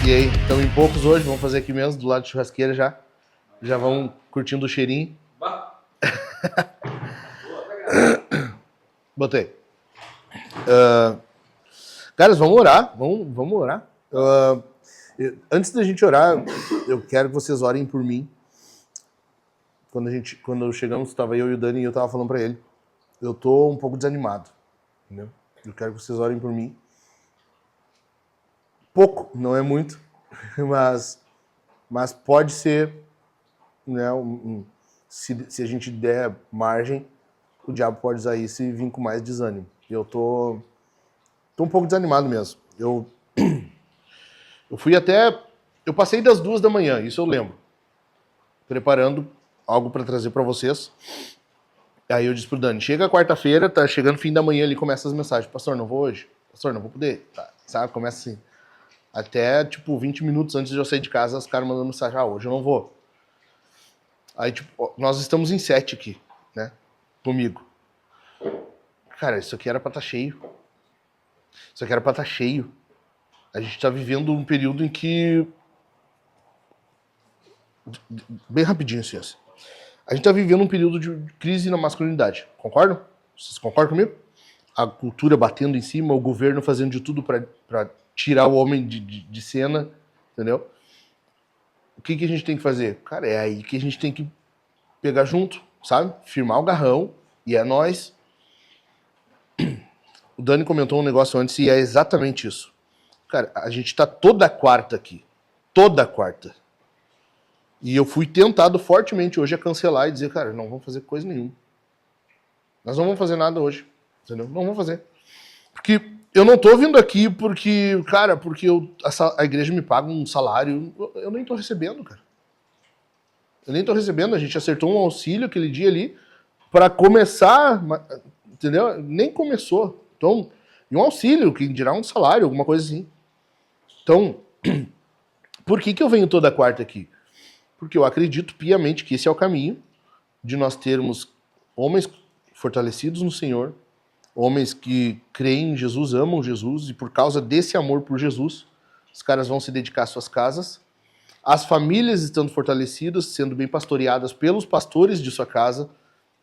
E aí, estamos em poucos hoje, vamos fazer aqui mesmo, do lado de churrasqueira já. Já vão curtindo o cheirinho. Botei. Caras, vamos orar, vamos orar. Antes da gente orar, eu quero que vocês orem por mim. Quando chegamos, estava eu e o Dani e eu estava falando para ele. Eu tô um pouco desanimado, entendeu? Eu quero que vocês orem por mim. Pouco, não é muito, mas pode ser, né, se a gente der margem, o diabo pode usar isso e vir com mais desânimo. Eu tô um pouco desanimado mesmo. Eu fui até... Eu passei das 2 da manhã, isso eu lembro, preparando algo para trazer para vocês. Aí eu disse pro Dani, chega quarta-feira, tá chegando fim da manhã ali, começa as mensagens. Pastor, não vou hoje. Pastor, não vou poder. Tá, sabe, começa assim. Até, 20 minutos antes de eu sair de casa, os caras mandando mensagem, hoje eu não vou. Aí, nós estamos em 7 aqui, né? Comigo. Cara, isso aqui era pra estar cheio. Isso aqui era pra estar cheio. A gente tá vivendo um período em que... Bem rapidinho, assim. A gente tá vivendo um período de crise na masculinidade. Concordam? Vocês concordam comigo? A cultura batendo em cima, o governo fazendo de tudo pra tirar o homem de cena, entendeu? O que a gente tem que fazer? Cara, é aí que a gente tem que pegar junto, sabe? Firmar o garrão, e é nós. O Dani comentou um negócio antes e é exatamente isso. Cara, a gente tá toda quarta aqui. Toda quarta. E eu fui tentado fortemente hoje a cancelar e dizer, cara, não vamos fazer coisa nenhuma. Nós não vamos fazer nada hoje, entendeu? Não vamos fazer. Porque eu não tô vindo aqui porque, cara, porque a igreja me paga um salário. Eu nem tô recebendo, cara. Eu nem tô recebendo. A gente acertou um auxílio aquele dia ali para começar, entendeu? Nem começou. Então, e um auxílio, que dirá um salário, alguma coisa assim. Então, por que eu venho toda quarta aqui? Porque eu acredito piamente que esse é o caminho de nós termos homens fortalecidos no Senhor, homens que creem em Jesus, amam Jesus, e por causa desse amor por Jesus, os caras vão se dedicar às suas casas, as famílias estando fortalecidas, sendo bem pastoreadas pelos pastores de sua casa,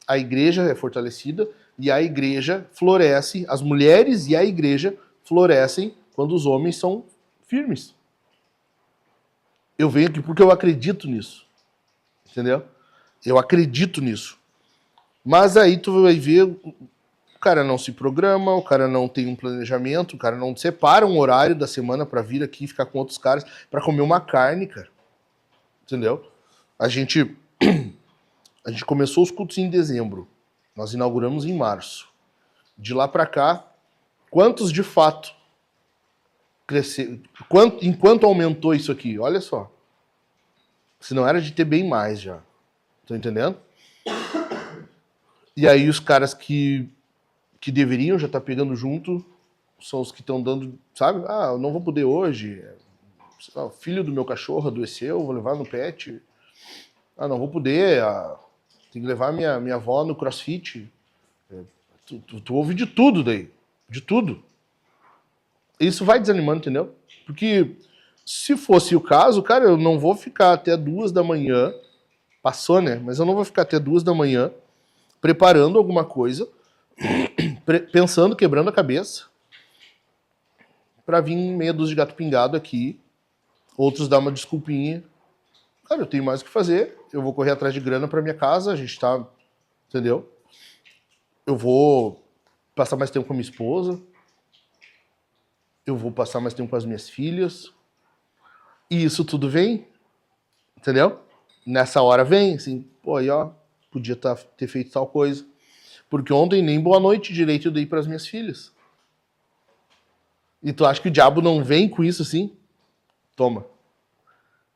a igreja é fortalecida e a igreja floresce, as mulheres e a igreja florescem quando os homens são firmes. Eu venho aqui porque eu acredito nisso, entendeu? Eu acredito nisso. Mas aí tu vai ver, o cara não se programa, o cara não tem um planejamento, o cara não separa um horário da semana pra vir aqui ficar com outros caras pra comer uma carne, cara. Entendeu? A gente começou os cultos em dezembro. Nós inauguramos em março. De lá pra cá, quantos de fato cresceram? Enquanto aumentou isso aqui? Olha só. Se não era de ter bem mais já. Tá entendendo? E aí os caras que deveriam já estar pegando junto são os que estão dando, sabe? Eu não vou poder hoje. O filho do meu cachorro adoeceu, vou levar no pet. Não vou poder. Tem que levar minha avó no crossfit. Tu ouve de tudo daí. De tudo. Isso vai desanimando, entendeu? Porque se fosse o caso, cara, eu não vou ficar até 2 da manhã. Passou, né? Mas eu não vou ficar até 2 da manhã preparando alguma coisa, pensando, quebrando a cabeça, pra vir meia dúzia de gato pingado aqui, outros dar uma desculpinha. Cara, eu tenho mais o que fazer, eu vou correr atrás de grana pra minha casa, a gente tá, entendeu? Eu vou passar mais tempo com a minha esposa, eu vou passar mais tempo com as minhas filhas, e isso tudo vem, entendeu? Nessa hora vem, assim, pô, aí ó, podia ter feito tal coisa. Porque ontem nem boa noite direito eu dei pras minhas filhas. E tu acha que o diabo não vem com isso assim? Toma.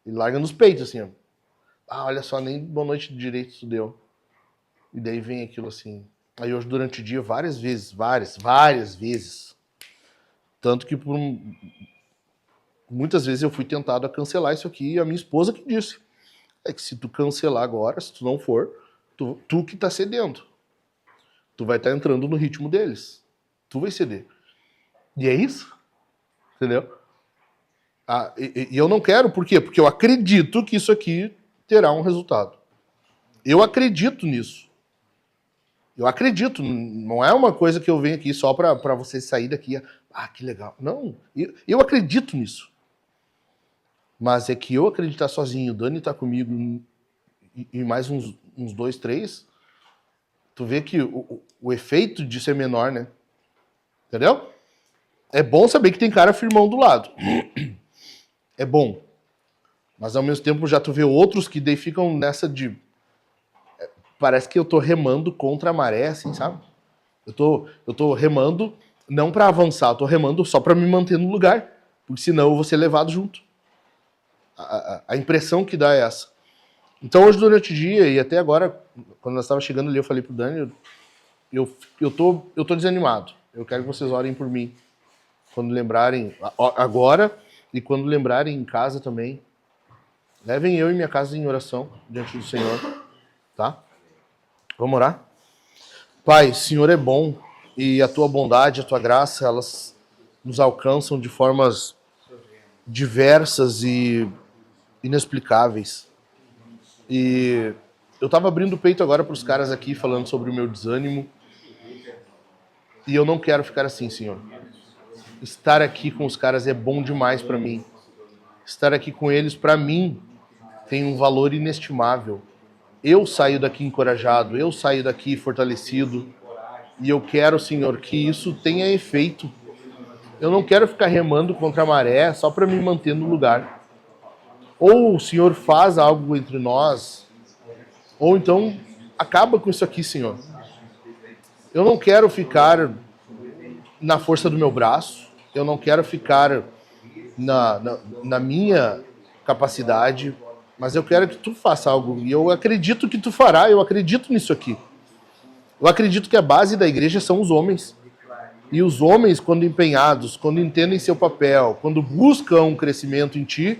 Ele larga nos peitos, assim, ó. Olha só, nem boa noite direito tu deu. E daí vem aquilo assim. Aí hoje, durante o dia, várias vezes. Tanto que muitas vezes eu fui tentado a cancelar isso aqui e a minha esposa que disse. É que se tu cancelar agora, se tu não for, tu que tá cedendo. Tu vai estar entrando no ritmo deles. Tu vai ceder. E é isso. Entendeu? E eu não quero, por quê? Porque eu acredito que isso aqui terá um resultado. Eu acredito nisso. Eu acredito, não é uma coisa que eu venho aqui só para você sair daqui. Que legal. Não, eu acredito nisso. Mas é que eu acreditar sozinho, o Dani tá comigo e mais uns 2, 3, tu vê que o efeito disso é menor, né? Entendeu? É bom saber que tem cara firmão do lado. É bom. Mas ao mesmo tempo já tu vê outros que daí ficam nessa de... Parece que eu tô remando contra a maré, assim, sabe? Eu tô remando não para avançar, eu tô remando só para me manter no lugar. Porque senão eu vou ser levado junto. A impressão que dá é essa. Então hoje durante o dia e até agora, quando nós estávamos chegando ali, eu falei pro Dani, eu tô desanimado. Eu quero que vocês orem por mim. Quando lembrarem, agora e quando lembrarem em casa também. Levem eu e minha casa em oração diante do Senhor. Tá? Vamos orar? Pai, o Senhor é bom e a tua bondade, a tua graça, elas nos alcançam de formas diversas e inexplicáveis. E eu tava abrindo o peito agora pros caras aqui, falando sobre o meu desânimo. E eu não quero ficar assim, Senhor. Estar aqui com os caras é bom demais para mim. Estar aqui com eles, para mim, tem um valor inestimável. Eu saio daqui encorajado, eu saio daqui fortalecido. E eu quero, Senhor, que isso tenha efeito. Eu não quero ficar remando contra a maré só para me manter no lugar. Ou o Senhor faz algo entre nós, ou então acaba com isso aqui, Senhor. Eu não quero ficar na força do meu braço, eu não quero ficar na minha capacidade, mas eu quero que tu faça algo. E eu acredito que tu fará, eu acredito nisso aqui. Eu acredito que a base da igreja são os homens. E os homens, quando empenhados, quando entendem seu papel, quando buscam um crescimento em ti,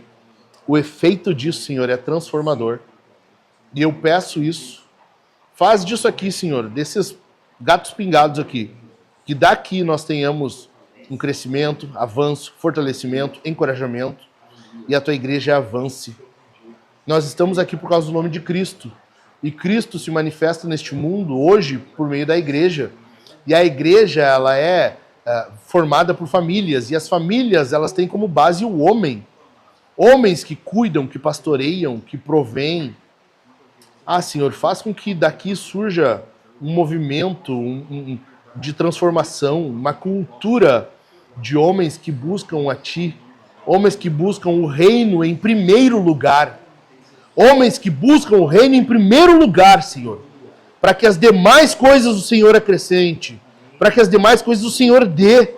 o efeito disso, Senhor, é transformador. E eu peço isso. Faz disso aqui, Senhor, desses gatos pingados aqui, que daqui nós tenhamos um crescimento, avanço, fortalecimento, encorajamento, e a tua igreja avance. Nós estamos aqui por causa do nome de Cristo. E Cristo se manifesta neste mundo hoje por meio da igreja. E a igreja, ela é formada por famílias. E as famílias, elas têm como base o homem. Homens que cuidam, que pastoreiam, que provêm. Senhor, faz com que daqui surja um movimento de transformação, uma cultura de homens que buscam a Ti. Homens que buscam o reino em primeiro lugar. Homens que buscam o reino em primeiro lugar, Senhor. Para que as demais coisas do Senhor acrescente. Para que as demais coisas do Senhor dê.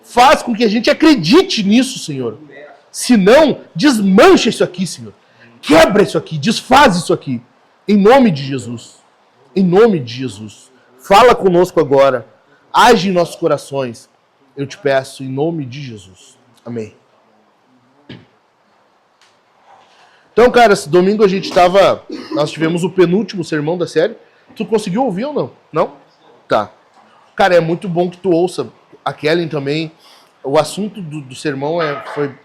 Faz com que a gente acredite nisso, Senhor. Se não, desmancha isso aqui, Senhor. Quebra isso aqui, desfaz isso aqui. Em nome de Jesus. Em nome de Jesus. Fala conosco agora. Age em nossos corações. Eu te peço em nome de Jesus. Amém. Então, cara, esse domingo nós tivemos o penúltimo sermão da série. Tu conseguiu ouvir ou não? Não? Tá. Cara, é muito bom que tu ouça. A Kellen também. O assunto do sermão foi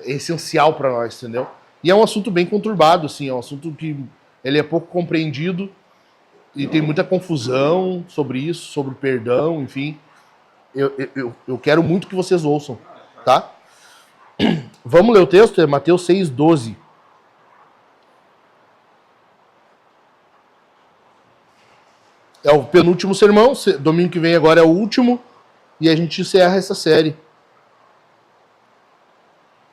essencial para nós, entendeu? E é um assunto bem conturbado, assim. É um assunto que ele é pouco compreendido. E tem muita confusão sobre isso, sobre perdão, enfim. Eu quero muito que vocês ouçam, tá? Vamos ler o texto? É Mateus 6,12. É o penúltimo sermão, domingo que vem agora é o último, e a gente encerra essa série.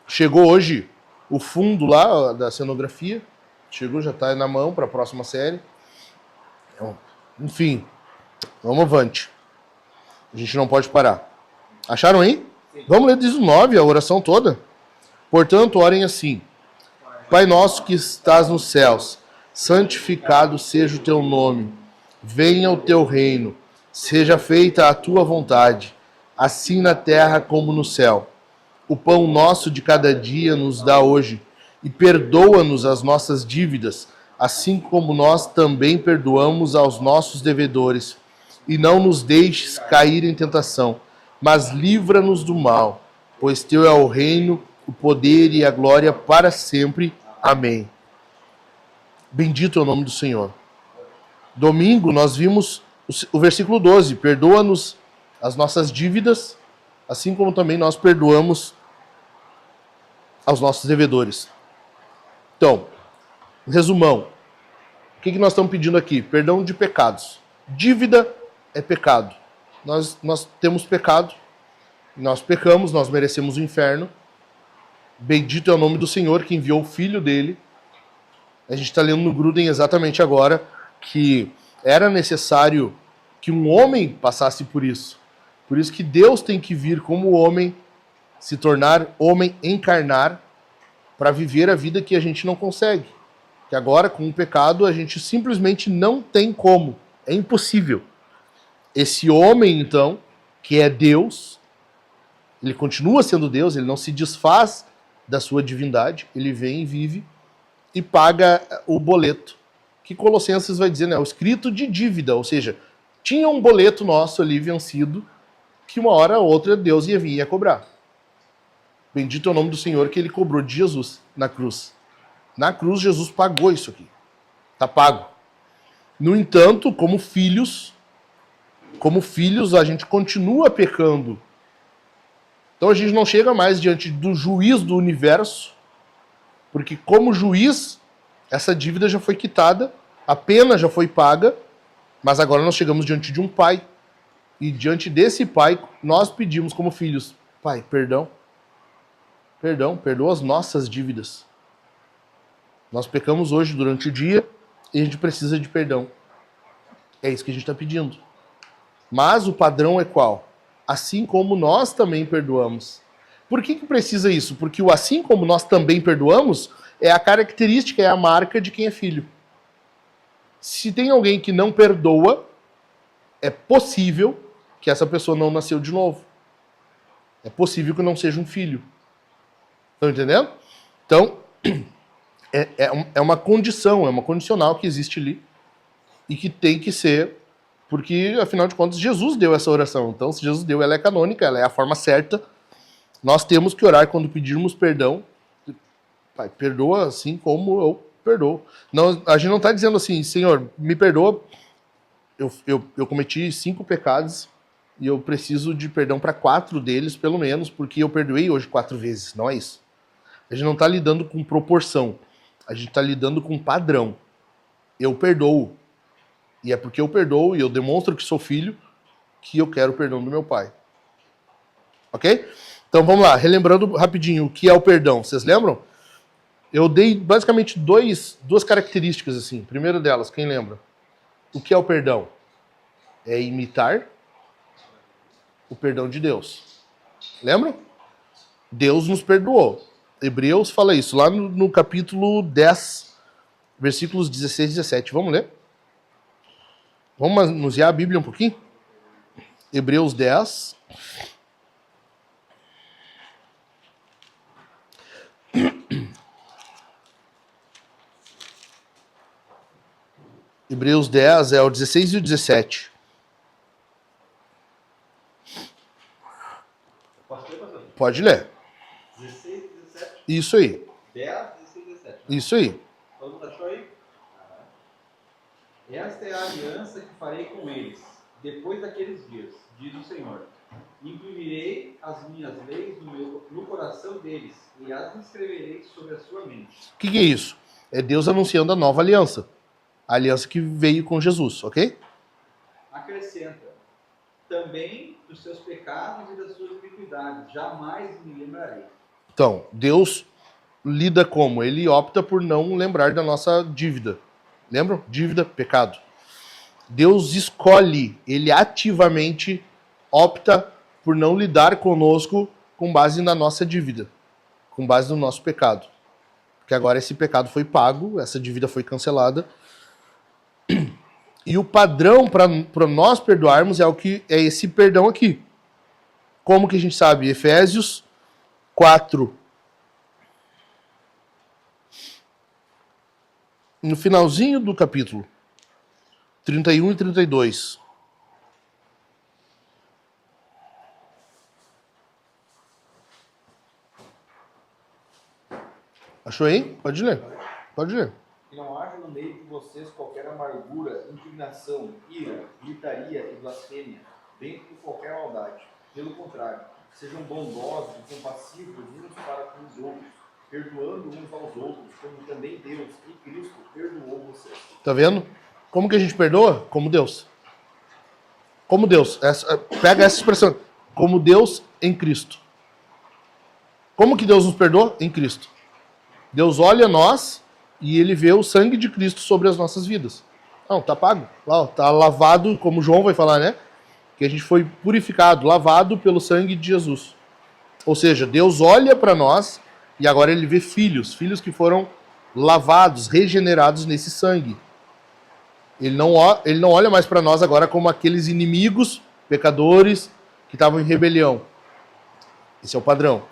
Chegou hoje o fundo lá da cenografia, chegou, já está na mão para a próxima série. Enfim, vamos avante. A gente não pode parar. Acharam aí? Sim. Vamos ler 19, a oração toda. Portanto, orem assim. Pai nosso que estás nos céus, santificado seja o teu nome. Venha o teu reino, seja feita a tua vontade, assim na terra como no céu. O pão nosso de cada dia nos dá hoje, e perdoa-nos as nossas dívidas, assim como nós também perdoamos aos nossos devedores. E não nos deixes cair em tentação, mas livra-nos do mal, pois teu é o reino, o poder e a glória para sempre. Amém. Bendito é o nome do Senhor. Domingo nós vimos o versículo 12, perdoa-nos as nossas dívidas, assim como também nós perdoamos aos nossos devedores. Então, resumão, o que nós estamos pedindo aqui? Perdão de pecados. Dívida é pecado. Nós temos pecado, nós pecamos, nós merecemos o inferno. Bendito é o nome do Senhor que enviou o Filho dele. A gente está lendo no Gruden exatamente agora que era necessário que um homem passasse por isso. Por isso que Deus tem que vir como homem, se tornar homem, encarnar, para viver a vida que a gente não consegue. Que agora, com o pecado, a gente simplesmente não tem como. É impossível. Esse homem, então, que é Deus, ele continua sendo Deus, ele não se desfaz da sua divindade, ele vem e vive e paga o boleto. Que Colossenses vai dizer, né? O escrito de dívida, ou seja, tinha um boleto nosso ali vencido, que uma hora ou outra Deus ia vir e ia cobrar. Bendito é o nome do Senhor que ele cobrou de Jesus na cruz. Na cruz, Jesus pagou isso aqui. Está pago. No entanto, como filhos, a gente continua pecando. Então a gente não chega mais diante do juiz do universo, porque como juiz, essa dívida já foi quitada, a pena já foi paga, mas agora nós chegamos diante de um pai. E diante desse pai, nós pedimos como filhos, pai, perdão. Perdão, perdoa as nossas dívidas. Nós pecamos hoje durante o dia e a gente precisa de perdão. É isso que a gente está pedindo. Mas o padrão é qual? Assim como nós também perdoamos. Por que precisa isso? Porque o assim como nós também perdoamos é a característica, é a marca de quem é filho. Se tem alguém que não perdoa, é possível que essa pessoa não nasceu de novo. É possível que não seja um filho. Estão entendendo? Então, é uma condição, é uma condicional que existe ali e que tem que ser, porque, afinal de contas, Jesus deu essa oração. Então, se Jesus deu, ela é canônica, ela é a forma certa. Nós temos que orar quando pedirmos perdão. Pai, perdoa assim como eu perdoo. Não, a gente não está dizendo assim, Senhor, me perdoa, eu cometi 5 pecados e eu preciso de perdão para 4 deles, pelo menos, porque eu perdoei hoje 4 vezes. Não é isso. A gente não está lidando com proporção. A gente está lidando com padrão. Eu perdoo. E é porque eu perdoo e eu demonstro que sou filho que eu quero o perdão do meu pai. Ok? Então vamos lá. Relembrando rapidinho o que é o perdão. Vocês lembram? Eu dei basicamente duas características assim. Primeira delas, quem lembra? O que é o perdão? É imitar o perdão de Deus. Lembram? Deus nos perdoou. Hebreus fala isso, lá no capítulo 10, versículos 16 e 17. Vamos ler? Vamos manusear a Bíblia um pouquinho? Hebreus 10. Hebreus 10 é o 16 e o 17. Pode ler. 16 e 17? Isso aí. 10, 16 e 17. Isso aí. Todo mundo achou aí? Esta é a aliança que farei com eles, depois daqueles dias, diz o Senhor. Imprimirei as minhas leis no coração deles, e as escreverei sobre a sua mente. O que é isso? É Deus anunciando a nova aliança. A aliança que veio com Jesus, ok? Acrescenta, também dos seus pecados e das suas iniquidades, jamais me lembrarei. Então, Deus lida como? Ele opta por não lembrar da nossa dívida. Lembram? Dívida, pecado. Deus escolhe, ele ativamente opta por não lidar conosco com base na nossa dívida, com base no nosso pecado. Porque agora esse pecado foi pago, essa dívida foi cancelada. E o padrão para nós perdoarmos é esse perdão aqui. Como que a gente sabe? Efésios 4. No finalzinho do capítulo 31 e 32. Achou aí? Pode ler. Pode ler. Que não haja no meio de vocês qualquer amargura, indignação, ira, gritaria e blasfêmia, bem como qualquer maldade. Pelo contrário, sejam bondosos e compassivos uns para com os outros, perdoando uns aos outros, como também Deus e Cristo perdoou vocês. Tá vendo? Como que a gente perdoa? Como Deus. Como Deus. Pega essa expressão. Como Deus em Cristo. Como que Deus nos perdoa? Em Cristo. Deus olha nós e ele vê o sangue de Cristo sobre as nossas vidas. Não, tá pago. Lá, ó, tá lavado, como João vai falar, né? Que a gente foi purificado, lavado pelo sangue de Jesus. Ou seja, Deus olha para nós e agora ele vê filhos que foram lavados, regenerados nesse sangue. Ele não olha mais para nós agora como aqueles inimigos, pecadores, que estavam em rebelião. Esse é o padrão.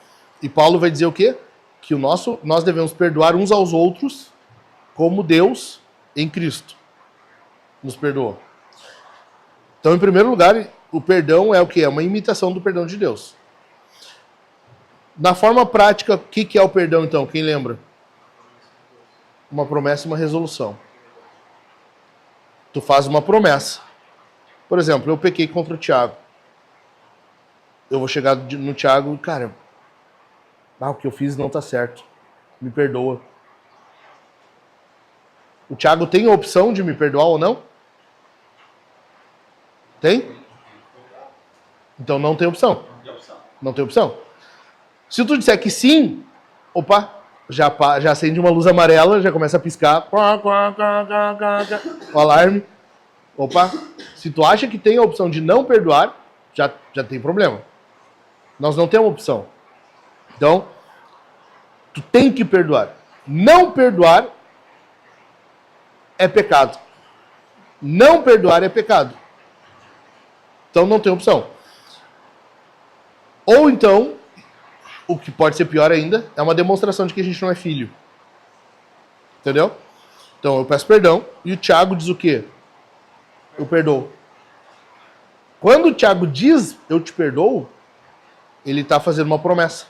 E Paulo vai dizer o quê? Que nós devemos perdoar uns aos outros como Deus em Cristo nos perdoou. Então, em primeiro lugar, o perdão é o quê? É uma imitação do perdão de Deus. Na forma prática, o que é o perdão, então? Quem lembra? Uma promessa e uma resolução. Tu faz uma promessa. Por exemplo, eu pequei contra o Thiago. Eu vou chegar no Thiago e, cara, o que eu fiz não tá certo. Me perdoa. O Thiago tem a opção de me perdoar ou não? Tem? Então não tem opção. Não tem opção. Se tu disser que sim, opa, já acende uma luz amarela, já começa a piscar. O alarme. Opa, se tu acha que tem a opção de não perdoar, já tem problema. Nós não temos opção. Então, tu tem que perdoar. Não perdoar é pecado. Não perdoar é pecado. Então não tem opção. Ou então, o que pode ser pior ainda, é uma demonstração de que a gente não é filho. Entendeu? Então eu peço perdão e o Thiago diz o quê? Eu perdoo. Quando o Thiago diz eu te perdoo, ele está fazendo uma promessa.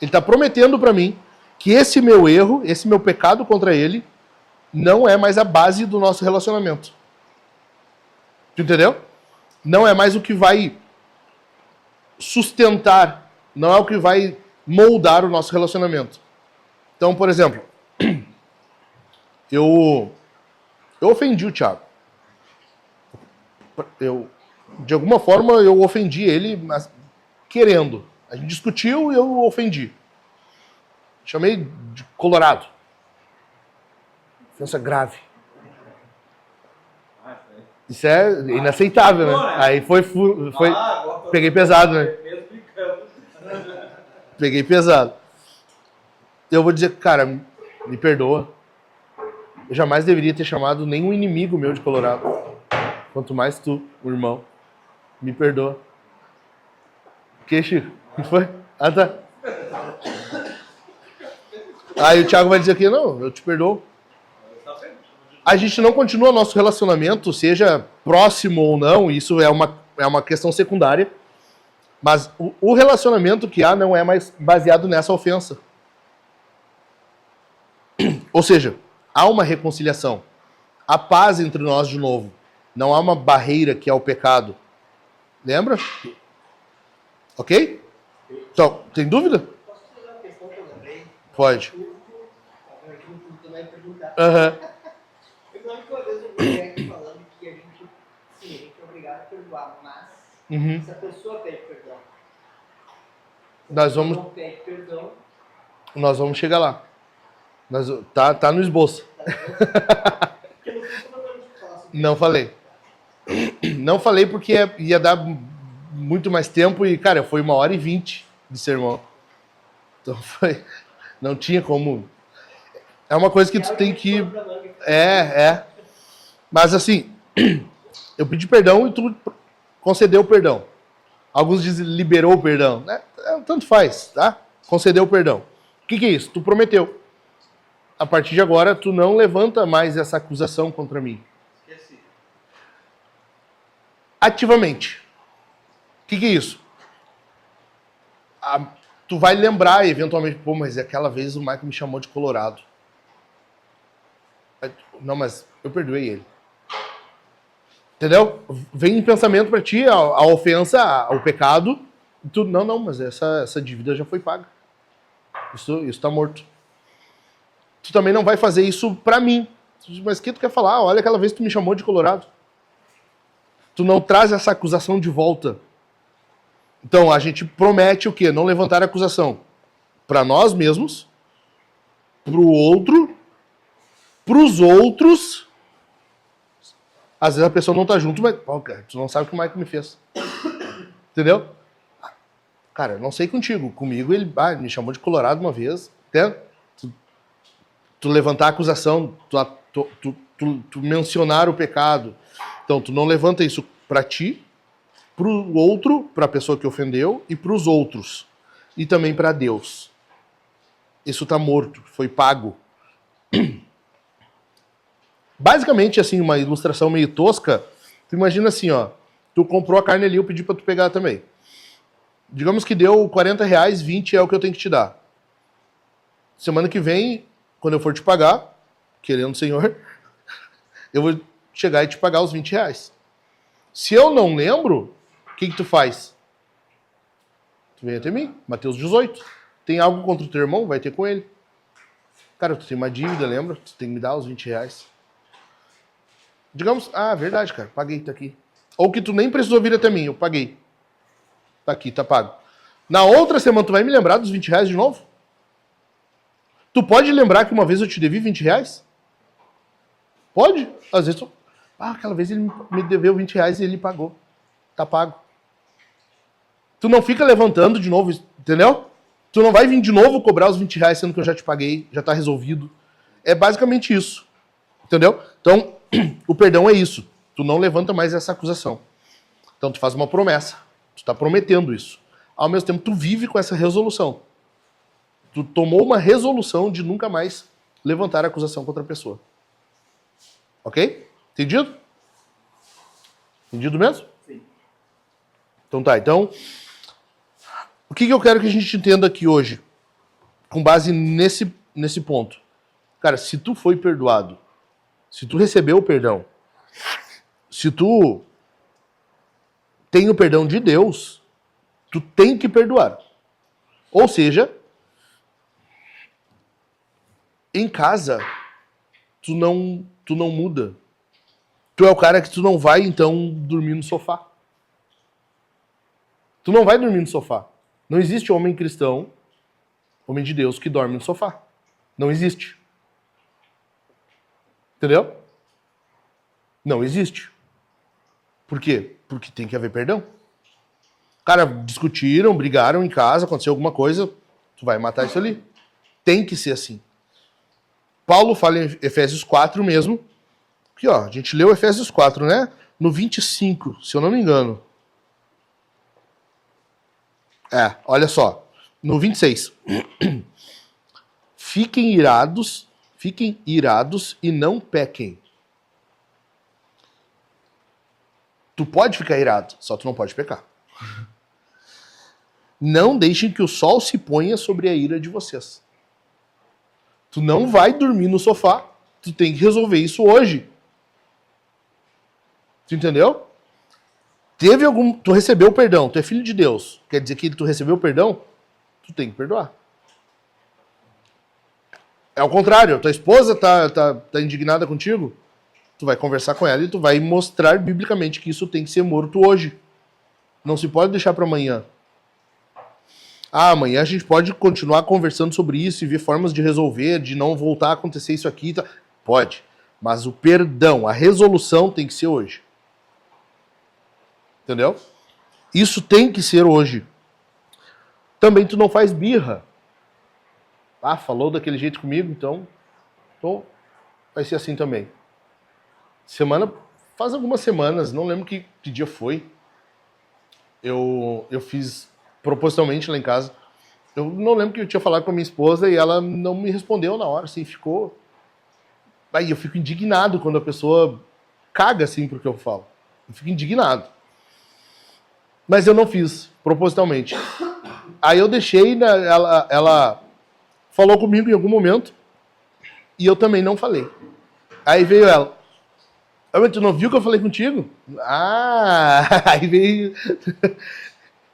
Ele está prometendo para mim que esse meu erro, esse meu pecado contra ele, não é mais a base do nosso relacionamento. Tu entendeu? Não é mais o que vai sustentar, não é o que vai moldar o nosso relacionamento. Então, por exemplo, eu ofendi o Thiago. De alguma forma, eu ofendi ele, mas querendo. A gente discutiu e eu ofendi. Chamei de colorado. Ofensa grave. Isso é inaceitável, né? Aí foi peguei pesado, né? Peguei pesado. Eu vou dizer, cara, me perdoa. Eu jamais deveria ter chamado nenhum inimigo meu de colorado. Quanto mais tu, o irmão. Me perdoa. O que, Chico? O que foi? Ah, tá. Aí o Thiago vai dizer aqui, não, eu te perdoo. A gente não continua nosso relacionamento, seja próximo ou não, isso é uma questão secundária. Mas o relacionamento que há não é mais baseado nessa ofensa. Ou seja, há uma reconciliação. Há paz entre nós de novo. Não há uma barreira que é o pecado. Lembra? Ok? Então, tem dúvida? Posso fazer uma questão que eu lembrei? Pode. Tu vai perguntar. Aham. Eu lembro que uma vez eu vi aqui falando que a gente é obrigado a perdoar, mas se a pessoa pede perdão, não pede perdão, Nós vamos chegar lá. Tá no esboço. porque não sei como eu falar sobre Não falei. Não falei porque ia dar muito mais tempo e, cara, foi 1h20 de sermão. Então foi... Não tinha como... É uma coisa que tu tem que... Mas assim, eu pedi perdão e tu concedeu o perdão. Alguns dizem liberou o perdão. Né? Tanto faz, tá? Concedeu o perdão. O que é isso? Tu prometeu. A partir de agora, tu não levanta mais essa acusação contra mim. Esqueci. Ativamente. O que é isso? tu vai lembrar eventualmente, pô, mas aquela vez o Michael me chamou de colorado. Não, mas eu perdoei ele. Entendeu? Vem em pensamento pra ti a ofensa, o pecado. E tu, não, mas essa dívida já foi paga. Isso tá morto. Tu também não vai fazer isso pra mim. Mas o que tu quer falar? Olha, aquela vez que tu me chamou de colorado. Tu não traz essa acusação de volta. Então, a gente promete o quê? Não levantar acusação pra nós mesmos, pro outro, pros outros. Às vezes a pessoa não tá junto, mas pô, cara, tu não sabe o que o Michael me fez. Entendeu? Cara, não sei contigo. Comigo ele me chamou de colorado uma vez. Até tu levantar a acusação, tu mencionar o pecado. Então, tu não levanta isso pra ti, pro outro, pra pessoa que ofendeu, e pros outros. E também pra Deus. Isso tá morto, foi pago. Basicamente, assim, uma ilustração meio tosca, tu imagina assim, ó, tu comprou a carne ali, eu pedi pra tu pegar também. Digamos que deu R$40, 20 é o que eu tenho que te dar. Semana que vem, quando eu for te pagar, querendo o Senhor, eu vou chegar e te pagar os R$20. Se eu não lembro, o que tu faz? Tu vem até mim, Mateus 18. Tem algo contra o teu irmão? Vai ter com ele. Cara, tu tem uma dívida, lembra? Tu tem que me dar os R$20. Digamos, verdade, cara, paguei, tá aqui. Ou que tu nem precisou vir até mim, eu paguei. Tá aqui, tá pago. Na outra semana, tu vai me lembrar dos R$20 de novo? Tu pode lembrar que uma vez eu te devi R$20? Pode? Às vezes tu... aquela vez ele me deveu R$20 e ele pagou. Tá pago. Tu não fica levantando de novo, entendeu? Tu não vai vir de novo cobrar os R$20 sendo que eu já te paguei, já tá resolvido. É basicamente isso. Entendeu? Então, o perdão é isso. Tu não levanta mais essa acusação. Então, tu faz uma promessa. Tu tá prometendo isso. Ao mesmo tempo, tu vive com essa resolução. Tu tomou uma resolução de nunca mais levantar acusação contra a pessoa. Ok? Entendido? Entendido mesmo? Sim. Então tá. Então, o que eu quero que a gente entenda aqui hoje? Com base nesse ponto. Cara, se tu foi perdoado, se tu recebeu o perdão, se tu tem o perdão de Deus, tu tem que perdoar. Ou seja, em casa, tu não muda. Tu é o cara que tu não vai, então, dormir no sofá. Tu não vai dormir no sofá. Não existe homem cristão, homem de Deus, que dorme no sofá. Não existe. Entendeu? Não existe. Por quê? Porque tem que haver perdão. Cara, discutiram, brigaram em casa, aconteceu alguma coisa, tu vai matar isso ali. Tem que ser assim. Paulo fala em Efésios 4 mesmo. Aqui, ó, a gente leu Efésios 4, né? No 25, se eu não me engano. Olha só. No 26. Fiquem irados e não pequem. Tu pode ficar irado, só tu não pode pecar. Não deixem que o sol se ponha sobre a ira de vocês. Tu não vai dormir no sofá, tu tem que resolver isso hoje. Tu entendeu? Tu recebeu o perdão, tu é filho de Deus. Quer dizer que tu recebeu o perdão? Tu tem que perdoar. É o contrário, tua esposa tá indignada contigo, tu vai conversar com ela e tu vai mostrar biblicamente que isso tem que ser morto hoje. Não se pode deixar para amanhã. Amanhã a gente pode continuar conversando sobre isso e ver formas de resolver, de não voltar a acontecer isso aqui. Pode. Mas o perdão, a resolução tem que ser hoje. Entendeu? Isso tem que ser hoje. Também tu não faz birra. Falou daquele jeito comigo, então vai ser assim também. Faz algumas semanas, não lembro que dia foi, eu fiz propositalmente lá em casa. Eu não lembro que eu tinha falado com a minha esposa e ela não me respondeu na hora, assim, ficou... Aí eu fico indignado quando a pessoa caga, assim, pro que eu falo. Eu fico indignado. Mas eu não fiz, propositalmente. Aí eu deixei, né, ela falou comigo em algum momento e eu também não falei. Aí veio ela. Tu não viu que eu falei contigo? Ah, aí veio...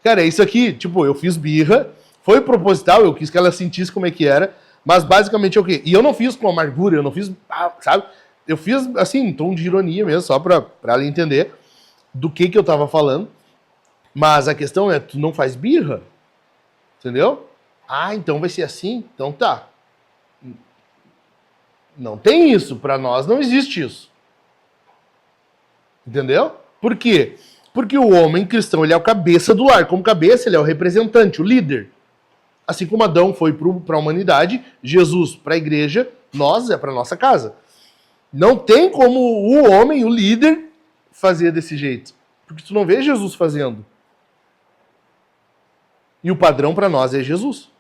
Cara, isso aqui, tipo, eu fiz birra, foi proposital, eu quis que ela sentisse como é que era, mas basicamente é o quê? E eu não fiz com amargura, eu não fiz, sabe? Eu fiz, assim, em tom de ironia mesmo, só pra ela entender do que eu tava falando. Mas a questão é, tu não faz birra, entendeu? Ah, então vai ser assim? Então tá. Não tem isso, pra nós não existe isso. Entendeu? Por quê? Porque o homem cristão, ele é o cabeça do lar. Como cabeça, ele é o representante, o líder. Assim como Adão foi para a humanidade, Jesus para a igreja, nós é para nossa casa. Não tem como o homem, o líder, fazer desse jeito. Porque tu não vê Jesus fazendo. E o padrão para nós é Jesus.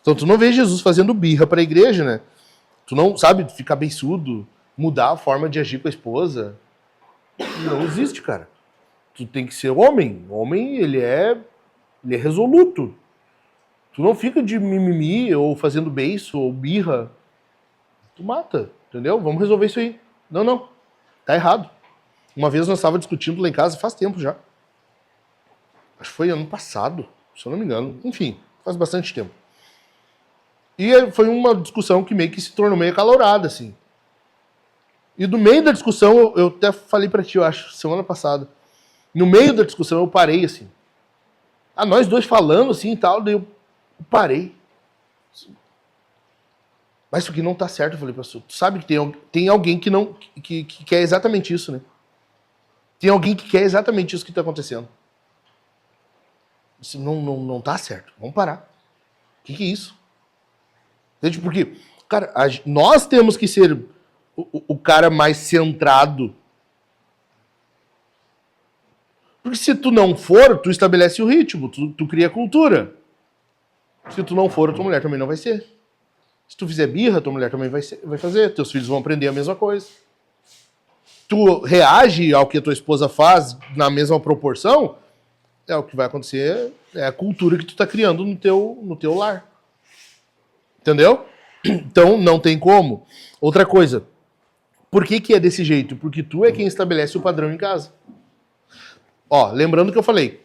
Então tu não vê Jesus fazendo birra para a igreja, né? Tu não, sabe, ficar beiçudo, mudar a forma de agir com a esposa. Não existe, cara. Tu tem que ser homem. O homem, ele é resoluto. Tu não fica de mimimi ou fazendo beiço ou birra. Tu mata, entendeu? Vamos resolver isso aí. Não. Tá errado. Uma vez nós estávamos discutindo lá em casa, faz tempo já. Acho que foi ano passado, se eu não me engano. Enfim, faz bastante tempo. E foi uma discussão que meio que se tornou meio acalorada, assim. E no meio da discussão, eu até falei pra ti, eu acho, semana passada. No meio da discussão, eu parei, assim. Nós dois falando, assim, e tal, daí eu parei. Mas isso aqui não tá certo, eu falei, pastor. Tu sabe que tem alguém que quer exatamente isso, né? Tem alguém que quer exatamente isso que tá acontecendo. Isso não tá certo. Vamos parar. O que é isso? Entende? Porque, cara, nós temos que ser o cara mais centrado. Porque se tu não for, tu estabelece o ritmo, tu cria cultura. Se tu não for, a tua mulher também não vai ser. Se tu fizer birra, tua mulher também vai fazer. Teus filhos vão aprender a mesma coisa. Tu reage ao que a tua esposa faz na mesma proporção, é o que vai acontecer, é a cultura que tu tá criando no teu lar. Entendeu? Então, não tem como. Outra coisa, por que é desse jeito? Porque tu é quem estabelece o padrão em casa. Ó, lembrando que eu falei,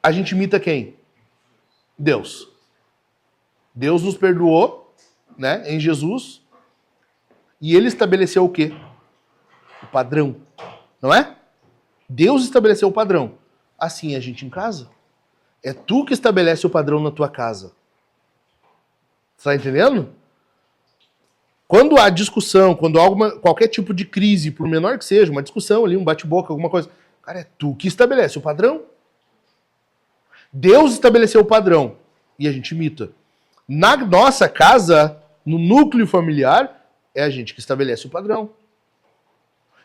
a gente imita quem? Deus. Deus nos perdoou, né, em Jesus, e ele estabeleceu o quê? O padrão, não é? Deus estabeleceu o padrão. Assim é a gente em casa. É tu que estabelece o padrão na tua casa. Você tá entendendo? Quando há discussão, quando há qualquer tipo de crise, por menor que seja, uma discussão ali, um bate-boca, alguma coisa, cara, é tu que estabelece o padrão. Deus estabeleceu o padrão e a gente imita. Na nossa casa, no núcleo familiar, é a gente que estabelece o padrão.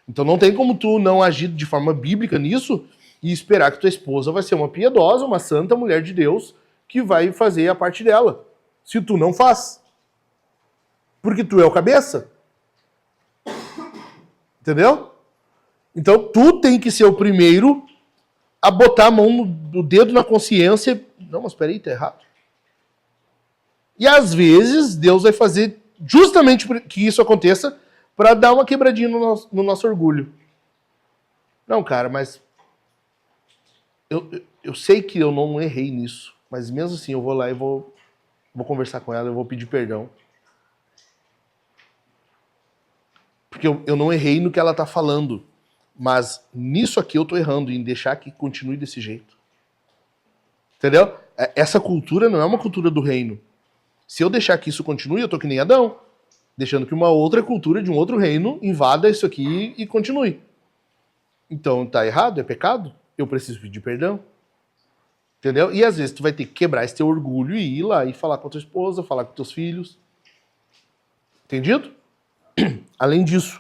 Então não tem como tu não agir de forma bíblica nisso e esperar que tua esposa vai ser uma piedosa, uma santa mulher de Deus que vai fazer a parte dela. Se tu não faz. Porque tu é o cabeça. Entendeu? Então tu tem que ser o primeiro a botar a mão do dedo na consciência. Não, mas peraí, tá errado. E às vezes Deus vai fazer justamente que isso aconteça para dar uma quebradinha no nosso orgulho. Não, cara, mas eu sei que eu não errei nisso, mas mesmo assim eu vou lá e vou conversar com ela, eu vou pedir perdão. Porque eu não errei no que ela tá falando, mas nisso aqui eu tô errando, em deixar que continue desse jeito. Entendeu? Essa cultura não é uma cultura do reino. Se eu deixar que isso continue, eu tô que nem Adão, deixando que uma outra cultura de um outro reino invada isso aqui e continue. Então tá errado, é pecado, eu preciso pedir perdão. Entendeu? E às vezes tu vai ter que quebrar esse teu orgulho e ir lá e falar com a tua esposa, falar com teus filhos. Entendido? Além disso,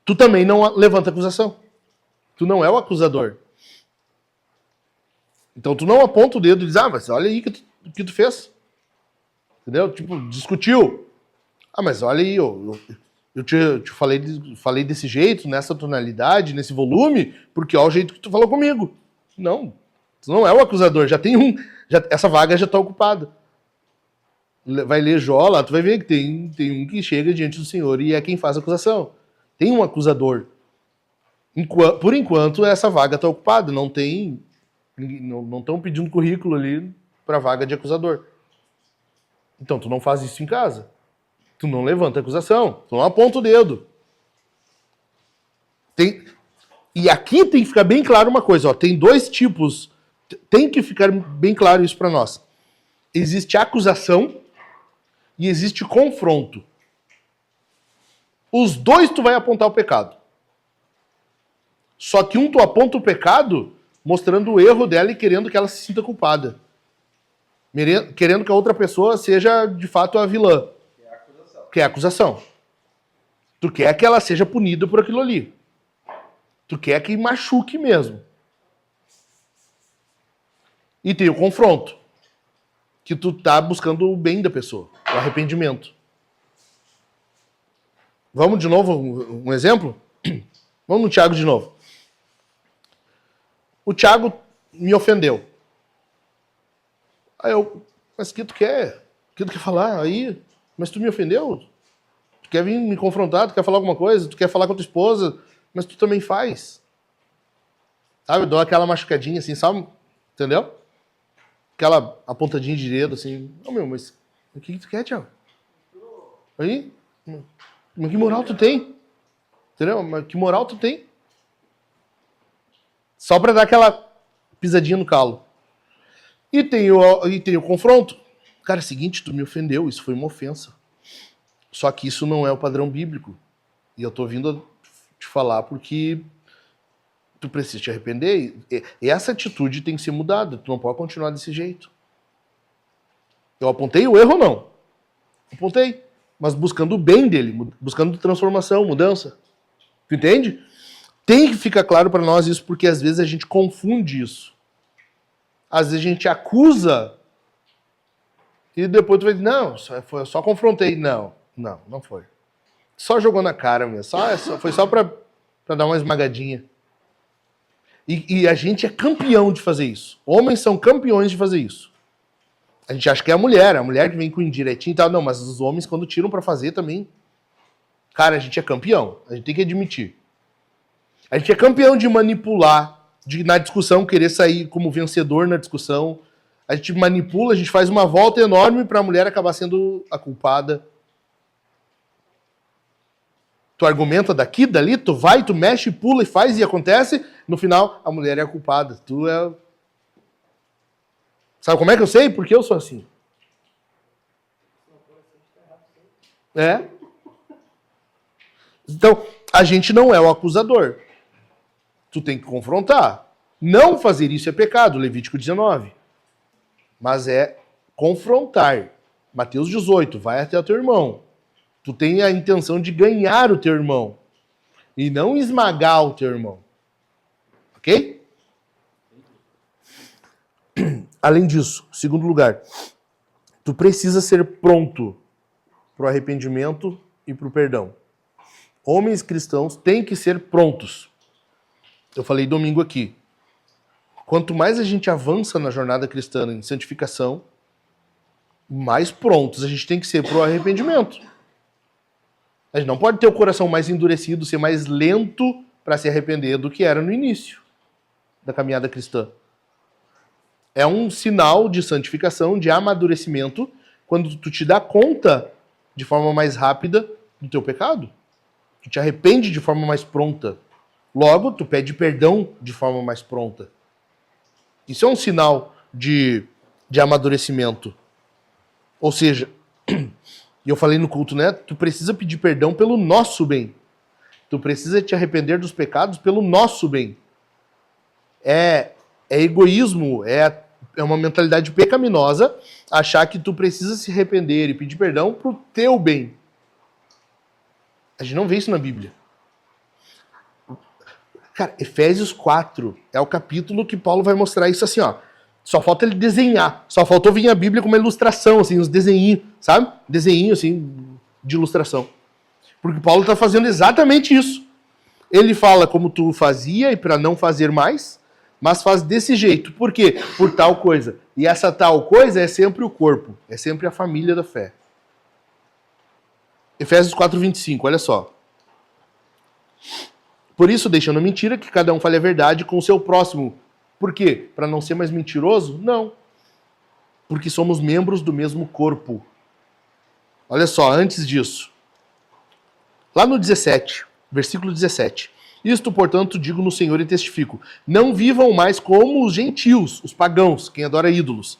tu também não levanta acusação. Tu não é o acusador. Então tu não aponta o dedo e diz, mas olha aí o que tu fez. Entendeu? Tipo, discutiu. Mas olha aí, eu te falei desse jeito, nessa tonalidade, nesse volume, porque olha o jeito que tu falou comigo. Não. Tu não é o acusador, já tem um. Essa vaga já está ocupada. Vai ler Jó lá, tu vai ver que tem um que chega diante do Senhor e é quem faz a acusação. Tem um acusador. Por enquanto, essa vaga está ocupada. Não estão pedindo currículo ali para vaga de acusador. Então, tu não faz isso em casa. Tu não levanta a acusação. Tu não aponta o dedo. E aqui tem que ficar bem claro uma coisa. Ó, tem dois tipos. Tem que ficar bem claro isso para nós. Existe acusação e existe confronto. Os dois tu vai apontar o pecado. Só que um tu aponta o pecado mostrando o erro dela e querendo que ela se sinta culpada. Querendo que a outra pessoa seja, de fato, a vilã. Que é a acusação. Tu quer que ela seja punida por aquilo ali. Tu quer que machuque mesmo. E tem o confronto. Que tu tá buscando o bem da pessoa. O arrependimento. Vamos de novo, um exemplo? Vamos no Tiago de novo. O Tiago me ofendeu. Aí mas o que tu quer? O que tu quer falar? Aí, mas tu me ofendeu? Tu quer vir me confrontar? Tu quer falar alguma coisa? Tu quer falar com a tua esposa? Mas tu também faz. Sabe? Eu dou aquela machucadinha assim, sabe? Entendeu? Aquela apontadinha de dedo assim. Mas o que tu quer, Tiago? Aí? Mas que moral tu tem? Entendeu? Mas que moral tu tem? Só pra dar aquela pisadinha no calo. E tem o confronto. Cara, é o seguinte, tu me ofendeu, isso foi uma ofensa. Só que isso não é o padrão bíblico. E eu tô vindo a te falar porque tu precisa te arrepender. E essa atitude tem que ser mudada. Tu não pode continuar desse jeito. Eu apontei o erro ou não? Apontei. Mas buscando o bem dele, buscando transformação, mudança. Tu entende? Tem que ficar claro para nós isso, porque às vezes a gente confunde isso. Às vezes a gente acusa e depois tu vai dizer, não, eu só confrontei. Não foi. Só jogou na cara mesmo. Foi só para dar uma esmagadinha. E a gente é campeão de fazer isso. Homens são campeões de fazer isso. A gente acha que é a mulher que vem com indiretinho e tal. Não, mas os homens, quando tiram pra fazer também... Cara, a gente é campeão. A gente tem que admitir. A gente é campeão de manipular, de na discussão querer sair como vencedor na discussão. A gente manipula, a gente faz uma volta enorme pra mulher acabar sendo a culpada. Tu argumenta daqui, dali, tu vai, tu mexe, pula e faz e acontece. No final, a mulher é a culpada. Tu é... Sabe como é que eu sei? Porque eu sou assim. É. Então, a gente não é o acusador. Tu tem que confrontar. Não fazer isso é pecado, Levítico 19. Mas é confrontar. Mateus 18, vai até o teu irmão. Tu tem a intenção de ganhar o teu irmão. E não esmagar o teu irmão. Ok? Além disso, segundo lugar, tu precisa ser pronto para o arrependimento e para o perdão. Homens cristãos têm que ser prontos. Eu falei domingo aqui. Quanto mais a gente avança na jornada cristã em santificação, mais prontos a gente tem que ser para o arrependimento. A gente não pode ter o coração mais endurecido, ser mais lento para se arrepender do que era no início da caminhada cristã. É um sinal de santificação, de amadurecimento, quando tu te dá conta de forma mais rápida do teu pecado. Tu te arrepende de forma mais pronta. Logo, tu pede perdão de forma mais pronta. Isso é um sinal de amadurecimento. Ou seja, e eu falei no culto, né? Tu precisa pedir perdão pelo nosso bem. Tu precisa te arrepender dos pecados pelo nosso bem. É egoísmo, é uma mentalidade pecaminosa achar que tu precisa se arrepender e pedir perdão pro teu bem. A gente não vê isso na Bíblia. Cara, Efésios 4 é o capítulo que Paulo vai mostrar isso assim, ó. Só falta ele desenhar. Só faltou vir a Bíblia com uma ilustração, assim, uns desenhinhos, sabe? Desenhinho, assim, de ilustração. Porque Paulo está fazendo exatamente isso. Ele fala como tu fazia e para não fazer mais, mas faz desse jeito. Por quê? Por tal coisa. E essa tal coisa é sempre o corpo, é sempre a família da fé. Efésios 4:25, olha só. Por isso, deixando a mentira, que cada um fale a verdade com o seu próximo. Por quê? Para não ser mais mentiroso? Não. Porque somos membros do mesmo corpo. Olha só, antes disso. Lá no 17, versículo 17. Isto, portanto, digo no Senhor e testifico. Não vivam mais como os gentios, os pagãos, quem adora ídolos,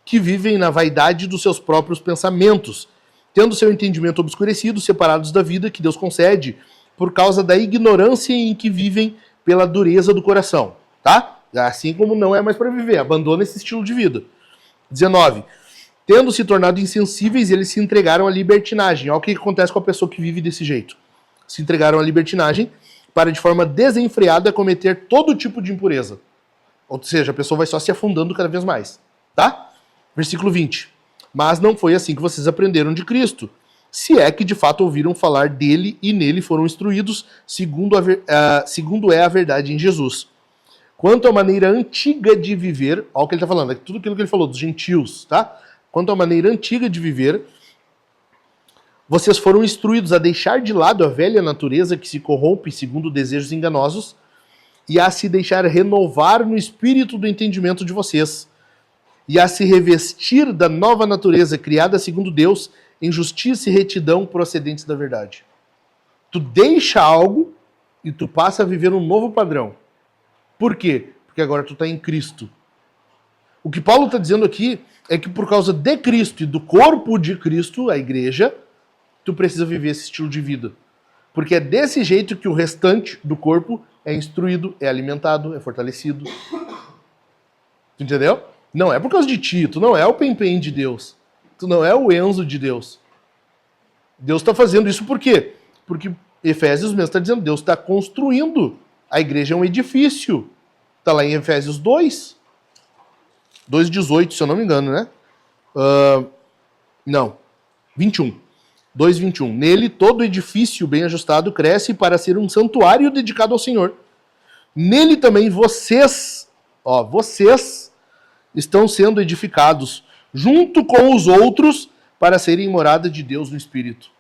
que vivem na vaidade dos seus próprios pensamentos, tendo seu entendimento obscurecido, separados da vida que Deus concede, por causa da ignorância em que vivem pela dureza do coração. Tá? Assim como não é mais para viver, abandona esse estilo de vida. 19. Tendo se tornado insensíveis, eles se entregaram à libertinagem. Olha o que acontece com a pessoa que vive desse jeito. Se entregaram à libertinagem para, de forma desenfreada, cometer todo tipo de impureza. Ou seja, a pessoa vai só se afundando cada vez mais. Tá? Versículo 20. Mas não foi assim que vocês aprenderam de Cristo, se é que de fato ouviram falar dele e nele foram instruídos, segundo é a verdade em Jesus. Quanto à maneira antiga de viver, olha o que ele está falando, é tudo aquilo que ele falou dos gentios, tá? Quanto à maneira antiga de viver, vocês foram instruídos a deixar de lado a velha natureza que se corrompe segundo desejos enganosos e a se deixar renovar no espírito do entendimento de vocês e a se revestir da nova natureza criada segundo Deus em justiça e retidão procedentes da verdade. Tu deixa algo e tu passa a viver um novo padrão. Por quê? Porque agora tu está em Cristo. O que Paulo está dizendo aqui é que por causa de Cristo e do corpo de Cristo, a igreja, tu precisa viver esse estilo de vida. Porque é desse jeito que o restante do corpo é instruído, é alimentado, é fortalecido. Tu entendeu? Não é por causa de ti, tu não é o Pem-Pem de Deus. Tu não é o Enzo de Deus. Deus está fazendo isso por quê? Porque Efésios mesmo está dizendo, Deus está construindo. A igreja é um edifício. Está lá em Efésios 2. 2:18, se eu não me engano, né? Não. 21. 2:21. Nele, todo edifício bem ajustado cresce para ser um santuário dedicado ao Senhor. Nele também vocês estão sendo edificados junto com os outros para serem morada de Deus no Espírito.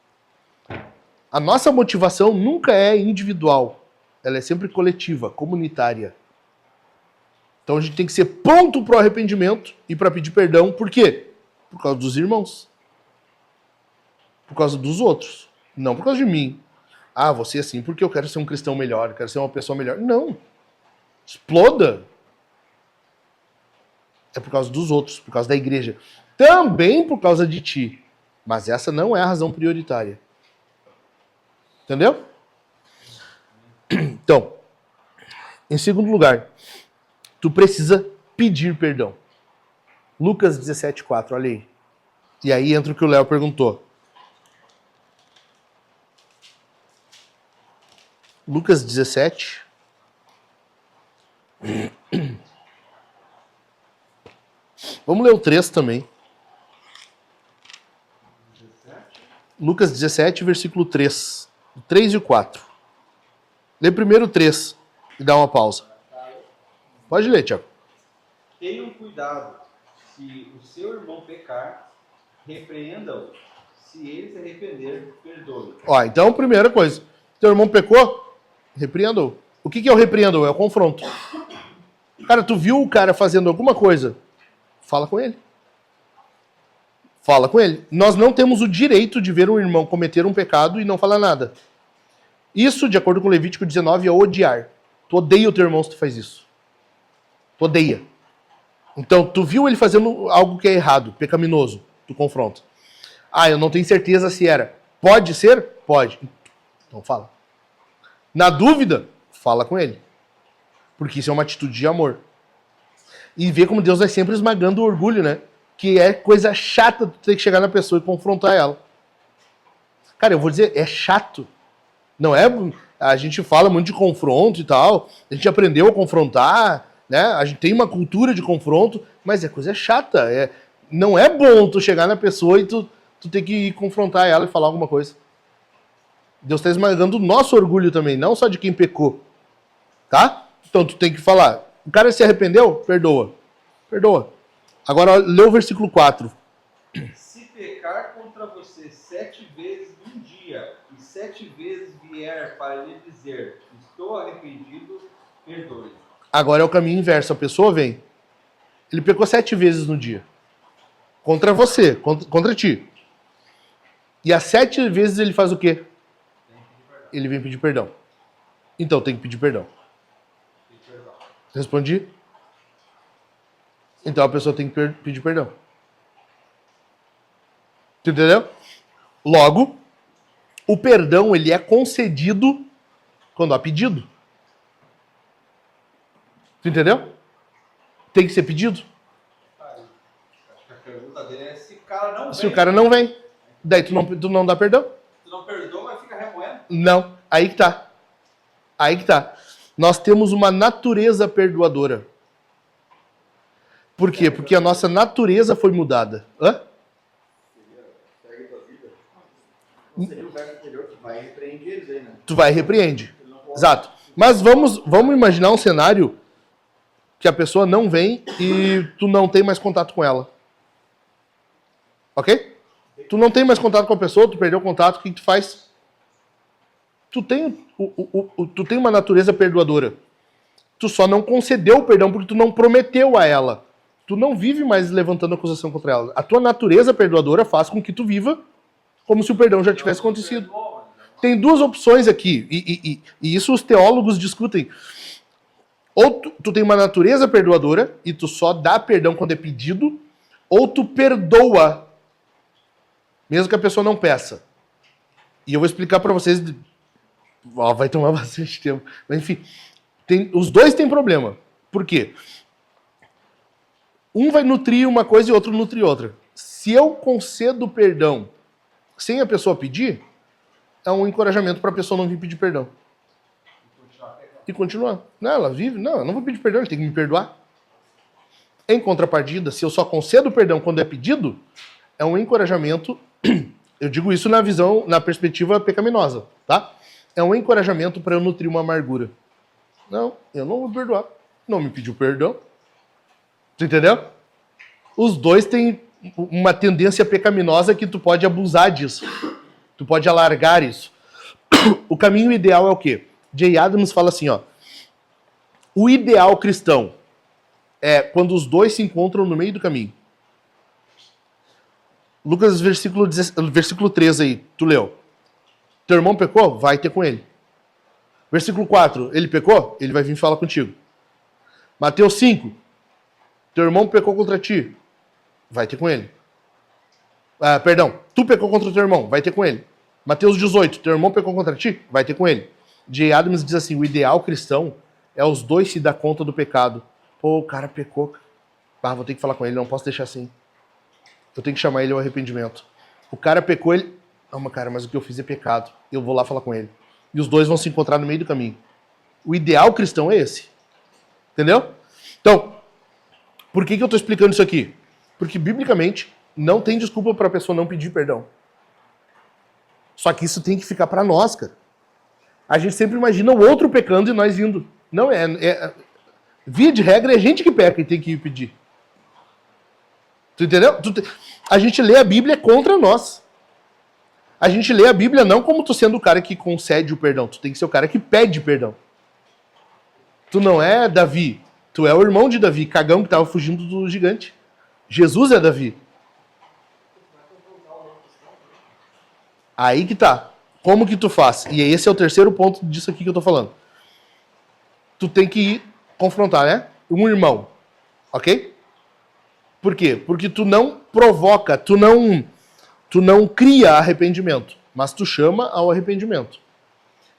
A nossa motivação nunca é individual. Ela é sempre coletiva, comunitária. Então a gente tem que ser pronto para o arrependimento e para pedir perdão. Por quê? Por causa dos irmãos. Por causa dos outros. Não por causa de mim. Ah, você assim porque eu quero ser um cristão melhor, eu quero ser uma pessoa melhor. Não. Exploda. É por causa dos outros, por causa da igreja. Também por causa de ti. Mas essa não é a razão prioritária. Entendeu? Então, em segundo lugar, tu precisa pedir perdão. Lucas 17:4, olha aí. E aí entra o que o Léo perguntou. Lucas 17. Vamos ler o 3 também. Lucas 17, versículo 3. O 3 e o 4. Lê primeiro o 3 e dá uma pausa. Pode ler, Tiago. Tenham cuidado. Se o seu irmão pecar, repreenda-o. Se ele se arrepender, perdoe. Ó, então, primeira coisa. Teu irmão pecou? Repreenda-o. O que é o repreenda-o? É o confronto. Cara, tu viu o cara fazendo alguma coisa? Fala com ele. Fala com ele. Nós não temos o direito de ver um irmão cometer um pecado e não falar nada. Isso, de acordo com Levítico 19, é odiar. Tu odeia o teu irmão se tu faz isso. Tu odeia. Então, tu viu ele fazendo algo que é errado, pecaminoso. Tu confronta. Ah, eu não tenho certeza se era. Pode ser? Pode. Então fala. Na dúvida, fala com ele. Porque isso é uma atitude de amor. E vê como Deus vai sempre esmagando o orgulho, né? Que é coisa chata tu ter que chegar na pessoa e confrontar ela. Cara, eu vou dizer, é chato. Não é... A gente fala muito de confronto e tal. A gente aprendeu a confrontar, né? A gente tem uma cultura de confronto, mas é coisa chata. Não é bom tu chegar na pessoa e tu ter que confrontar ela e falar alguma coisa. Deus está esmagando o nosso orgulho também, não só de quem pecou. Tá? Então tu tem que falar, O cara se arrependeu? Perdoa. Perdoa. Agora, lê o versículo 4. Se pecar contra você 7 vezes num dia, e 7 vezes vier para lhe dizer, estou arrependido, perdoe. Agora é o caminho inverso. A pessoa vem. Ele pecou 7 vezes no dia. Contra você, contra ti. E as 7 vezes ele faz o quê? Ele vem pedir perdão. Então tem que pedir perdão. Respondi? Então a pessoa tem que pedir perdão. Tu entendeu? Logo, o perdão ele é concedido quando há pedido. Tu entendeu? Tem que ser pedido. Acho que a pergunta dele é se o cara não vem. Se o cara não vem, daí tu não dá perdão. Tu não perdoa, mas fica remoendo. Não, aí que tá. Aí que tá. Nós temos uma natureza perdoadora. Por quê? Porque a nossa natureza foi mudada. Hã? Segue a tua vida. Não seria o verso anterior que vai repreender eles aí, né? Tu vai e repreende. Exato. Mas vamos imaginar um cenário que a pessoa não vem e tu não tem mais contato com ela. Ok? Tu não tem mais contato com a pessoa, tu perdeu o contato, o que tu faz? Tu tem uma natureza perdoadora. Tu só não concedeu o perdão porque tu não prometeu a ela. Tu não vive mais levantando acusação contra ela. A tua natureza perdoadora faz com que tu viva como se o perdão já tivesse acontecido. Tem duas opções aqui, e isso os teólogos discutem. Ou tu tem uma natureza perdoadora e tu só dá perdão quando é pedido, ou tu perdoa, mesmo que a pessoa não peça. E eu vou explicar pra vocês, vai tomar bastante tempo, mas enfim, os dois têm problema. Por quê? Um vai nutrir uma coisa e outro nutrir outra. Se eu concedo perdão sem a pessoa pedir, é um encorajamento para a pessoa não vir pedir perdão. E continuar. Não, ela vive. Não, eu não vou pedir perdão, ele tem que me perdoar. Em contrapartida, se eu só concedo perdão quando é pedido, é um encorajamento. Eu digo isso na perspectiva pecaminosa, tá? É um encorajamento para eu nutrir uma amargura. Não, eu não vou perdoar. Não me pediu perdão. Tu entendeu? Os dois têm uma tendência pecaminosa que tu pode abusar disso. Tu pode alargar isso. O caminho ideal é o quê? Jay Adams fala assim, ó. O ideal cristão é quando os dois se encontram no meio do caminho. Lucas, versículo 13 aí, tu leu. Teu irmão pecou? Vai ter com ele. Versículo 4, ele pecou? Ele vai vir falar contigo. Mateus 5, teu irmão pecou contra ti? Vai ter com ele. Tu pecou contra o teu irmão? Vai ter com ele. Mateus 18, teu irmão pecou contra ti? Vai ter com ele. Jay Adams diz assim, o ideal cristão é os dois se dar conta do pecado. Pô, o cara pecou. Vou ter que falar com ele, não posso deixar assim. Eu tenho que chamar ele ao arrependimento. O cara pecou, ele... Não, cara, mas o que eu fiz é pecado. Eu vou lá falar com ele. E os dois vão se encontrar no meio do caminho. O ideal cristão é esse. Entendeu? Então, por que eu estou explicando isso aqui? Porque, biblicamente, não tem desculpa para a pessoa não pedir perdão. Só que isso tem que ficar para nós, cara. A gente sempre imagina o outro pecando e nós indo. Não, via de regra, é a gente que peca e tem que ir pedir. Tu entendeu? A gente lê a Bíblia contra nós. A gente lê a Bíblia não como tu sendo o cara que concede o perdão. Tu tem que ser o cara que pede perdão. Tu não é Davi. Tu é o irmão de Davi, cagão que estava fugindo do gigante. Jesus é Davi. Aí que tá. Como que tu faz? E esse é o terceiro ponto disso aqui que eu tô falando. Tu tem que ir confrontar, né? Um irmão. Ok? Por quê? Porque tu não provoca, tu não cria arrependimento, mas tu chama ao arrependimento.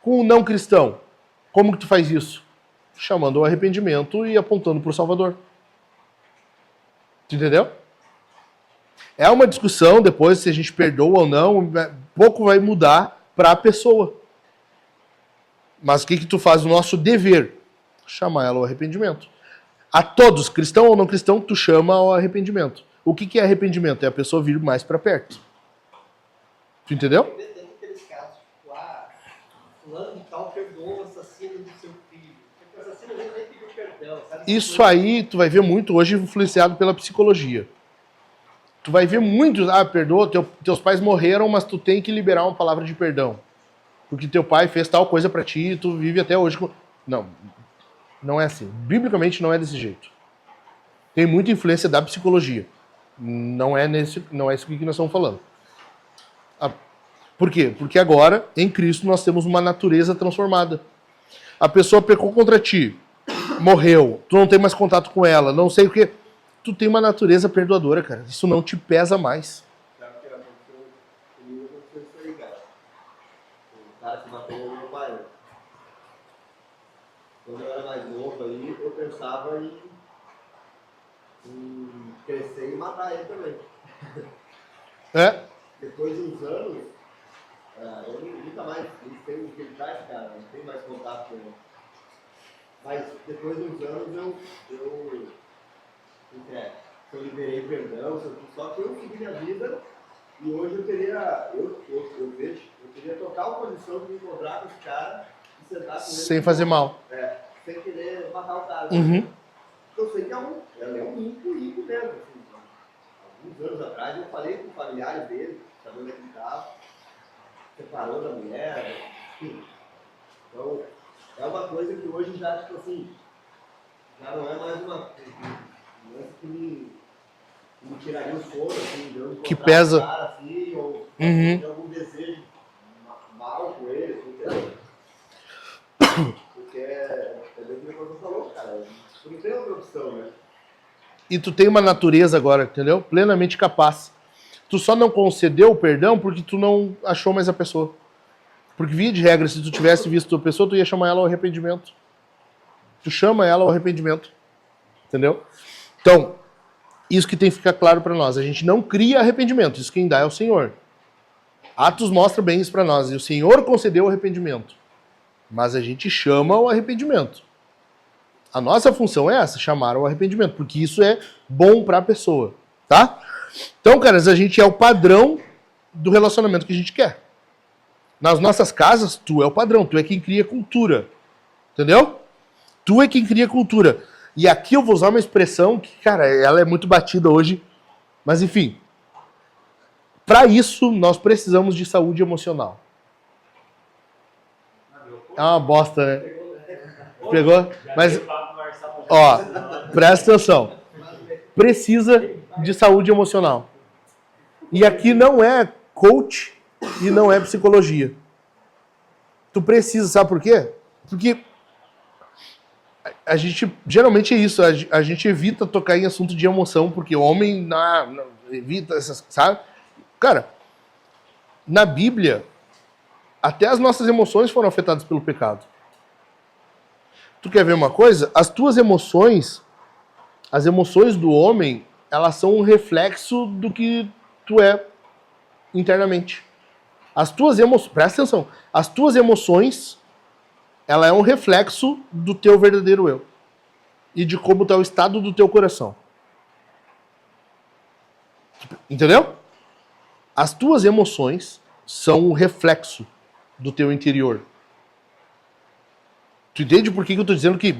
Com o não cristão, como que tu faz isso? Chamando ao arrependimento e apontando para o Salvador. Tu entendeu? É uma discussão depois se a gente perdoa ou não, pouco vai mudar para a pessoa. Mas o que tu faz? O nosso dever, chamar ela ao arrependimento. A todos, cristão ou não cristão, tu chama ao arrependimento. O que é arrependimento? É a pessoa vir mais para perto. Tu entendeu? Tem aqueles casos, tipo, fulano de tal perdoou o assassino do seu filho. O assassino nem pediu perdão, sabe? Isso aí tu vai ver muito hoje influenciado pela psicologia. Tu vai ver muito, perdoa, teus pais morreram, mas tu tem que liberar uma palavra de perdão. Porque teu pai fez tal coisa pra ti e tu vive até hoje com... Não, não é assim. Biblicamente não é desse jeito. Tem muita influência da psicologia. Não é isso que nós estamos falando. Por quê? Porque agora, em Cristo, nós temos uma natureza transformada. A pessoa pecou contra ti, morreu, tu não tem mais contato com ela, não sei o quê. Tu tem uma natureza perdoadora, cara. Isso não te pesa mais. Sabe o que aconteceu comigo? Aconteceu isso aí, cara. O cara que matou o meu pai. Quando eu era mais novo aí, eu pensava em crescer e matar ele também. É? Depois de uns anos, eu nunca mais sei o que ele faz, cara. Não tenho mais contato com ele. Mas depois de uns anos eu liberei perdão, só que eu segui minha vida e hoje eu teria total condição de me encontrar com esse cara e sentar com ele. Sem fazer mal. Sem querer matar o cara. Uhum. Eu sei que é um rico mesmo. Assim. Alguns anos atrás eu falei com familiares dele, sabendo onde ele estava, separou da mulher, enfim. Então, é uma coisa que hoje já, tipo assim, já não é mais uma coisa que me tiraria o sono, assim, de eu que pesa. Um cara, assim, ou ter algum desejo mal com ele, assim, entendeu? Porque é bem que você falou, cara. Tu não tem outra opção, né? E tu tem uma natureza agora, entendeu? Plenamente capaz. Tu só não concedeu o perdão porque tu não achou mais a pessoa. Porque, via de regra, se tu tivesse visto a pessoa, tu ia chamar ela ao arrependimento. Tu chama ela ao arrependimento. Entendeu? Então, isso que tem que ficar claro para nós. A gente não cria arrependimento. Isso quem dá é o Senhor. Atos mostra bem isso para nós. E o Senhor concedeu o arrependimento. Mas a gente chama ao arrependimento. A nossa função é essa, chamar ao arrependimento. Porque isso é bom para a pessoa. Tá? Então, caras, a gente é o padrão do relacionamento que a gente quer. Nas nossas casas, tu é o padrão, tu é quem cria cultura. Entendeu? Tu é quem cria cultura. E aqui eu vou usar uma expressão que, cara, ela é muito batida hoje. Mas, enfim. Para isso, nós precisamos de saúde emocional. É uma bosta, né? Pegou? Mas, ó, presta atenção. Precisa de saúde emocional. E aqui não é coach e não é psicologia. Tu precisa, sabe por quê? Porque a gente, geralmente é isso, a gente evita tocar em assunto de emoção, porque homem não evita essas, sabe? Cara, na Bíblia, até as nossas emoções foram afetadas pelo pecado. Tu quer ver uma coisa? As tuas emoções, as emoções do homem, elas são um reflexo do que tu é internamente. As tuas emoções, presta atenção, as tuas emoções, ela é um reflexo do teu verdadeiro eu. E de como está o estado do teu coração. Entendeu? As tuas emoções são um reflexo do teu interior. Tu entende por que eu estou dizendo que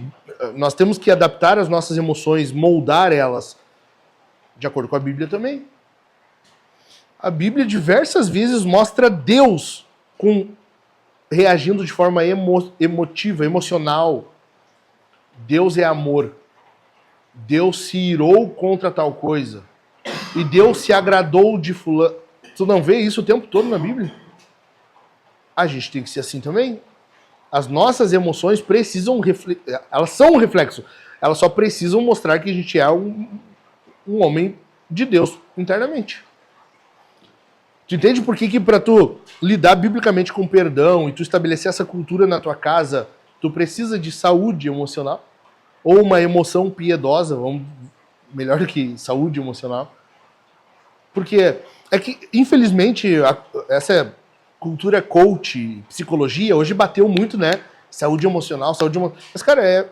nós temos que adaptar as nossas emoções, moldar elas, de acordo com a Bíblia também? A Bíblia diversas vezes mostra Deus reagindo de forma emotiva, emocional. Deus é amor. Deus se irou contra tal coisa. E Deus se agradou de fulano. Tu não vê isso o tempo todo na Bíblia? A gente tem que ser assim também. As nossas emoções precisam elas são um reflexo. Elas só precisam mostrar que a gente é um homem de Deus internamente. Tu entende por que para tu lidar biblicamente com perdão e tu estabelecer essa cultura na tua casa, tu precisa de saúde emocional? Ou uma emoção piedosa, melhor do que saúde emocional? Porque é que, infelizmente, essa cultura coach, psicologia, hoje bateu muito, né? Saúde emocional. Mas, cara,